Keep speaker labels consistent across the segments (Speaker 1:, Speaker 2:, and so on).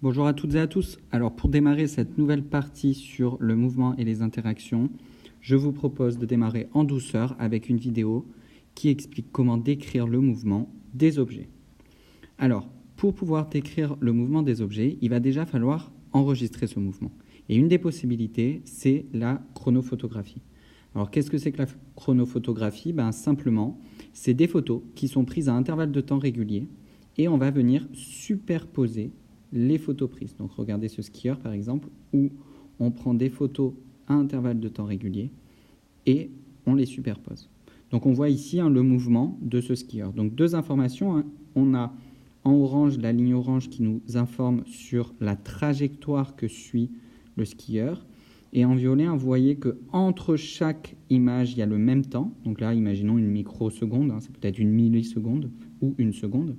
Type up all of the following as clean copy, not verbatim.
Speaker 1: Bonjour à toutes et à tous. Alors pour démarrer cette nouvelle partie sur le mouvement et les interactions, je vous propose de démarrer en douceur avec une vidéo qui explique comment décrire le mouvement des objets. Alors, pour pouvoir décrire le mouvement des objets, il va déjà falloir enregistrer ce mouvement. Et une des possibilités, c'est la chronophotographie. Alors qu'est-ce que c'est que la chronophotographie? Simplement, c'est des photos qui sont prises à intervalles de temps réguliers et on va venir superposer les photos prises. Donc regardez ce skieur par exemple, où on prend des photos à intervalles de temps réguliers et on les superpose. Donc on voit ici le mouvement de ce skieur. Donc deux informations, on a en orange la ligne orange qui nous informe sur la trajectoire que suit le skieur. Et en violet, vous voyez qu'entre chaque image, il y a le même temps. Donc là, imaginons une microseconde, c'est peut-être une milliseconde ou une seconde.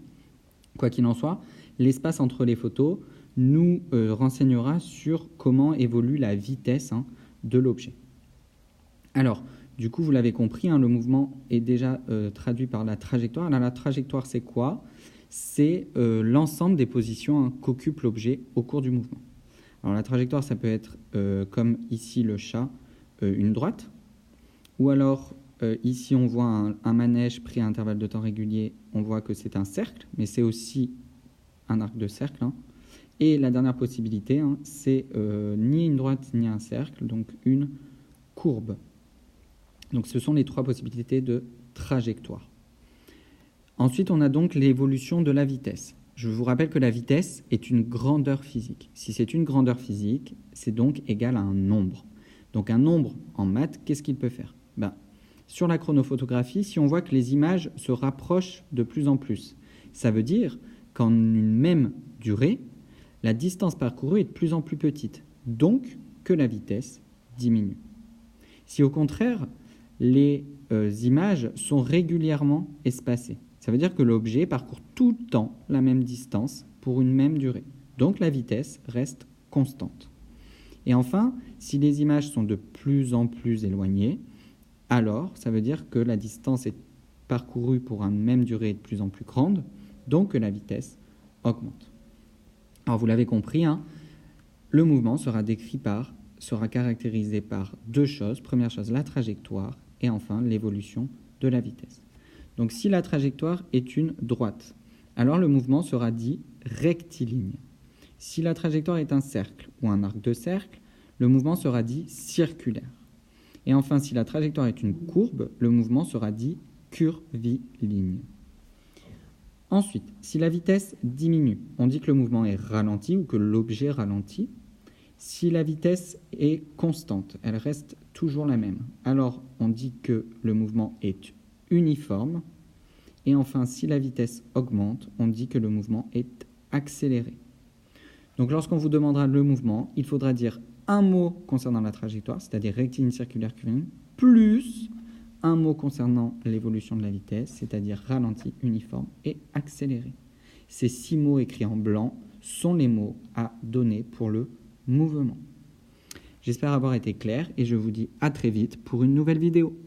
Speaker 1: Quoi qu'il en soit, l'espace entre les photos nous renseignera sur comment évolue la vitesse de l'objet. Alors, du coup, vous l'avez compris, le mouvement est déjà traduit par la trajectoire. Alors, la trajectoire, c'est quoi? C'est l'ensemble des positions qu'occupe l'objet au cours du mouvement. Alors, la trajectoire, ça peut être, comme ici le chat, une droite. Ou alors, ici, on voit un manège pris à intervalles de temps réguliers. On voit que c'est un cercle, mais c'est aussi un arc de cercle. Et la dernière possibilité, c'est ni une droite ni un cercle, donc une courbe. Donc, ce sont les trois possibilités de trajectoire. Ensuite, on a donc l'évolution de la vitesse. Je vous rappelle que la vitesse est une grandeur physique. Si c'est une grandeur physique, c'est donc égal à un nombre. Donc un nombre en maths, qu'est-ce qu'il peut faire? Sur la chronophotographie, si on voit que les images se rapprochent de plus en plus, ça veut dire qu'en une même durée, la distance parcourue est de plus en plus petite, donc que la vitesse diminue. Si au contraire, les images sont régulièrement espacées, ça veut dire que l'objet parcourt tout le temps la même distance pour une même durée. Donc la vitesse reste constante. Et enfin, si les images sont de plus en plus éloignées, alors ça veut dire que la distance est parcourue pour une même durée de plus en plus grande, donc que la vitesse augmente. Alors vous l'avez compris, le mouvement sera caractérisé par deux choses. Première chose, la trajectoire et enfin l'évolution de la vitesse. Donc si la trajectoire est une droite, alors le mouvement sera dit rectiligne. Si la trajectoire est un cercle ou un arc de cercle, le mouvement sera dit circulaire. Et enfin, si la trajectoire est une courbe, le mouvement sera dit curviligne. Ensuite, si la vitesse diminue, on dit que le mouvement est ralenti ou que l'objet ralentit. Si la vitesse est constante, elle reste toujours la même, alors on dit que le mouvement est uniforme. Et enfin, si la vitesse augmente, on dit que le mouvement est accéléré. Donc lorsqu'on vous demandera le mouvement, il faudra dire un mot concernant la trajectoire, c'est-à-dire rectiligne, circulaire, curviligne, plus un mot concernant l'évolution de la vitesse, c'est-à-dire ralenti, uniforme et accéléré. Ces 6 mots écrits en blanc sont les mots à donner pour le mouvement. J'espère avoir été clair et je vous dis à très vite pour une nouvelle vidéo.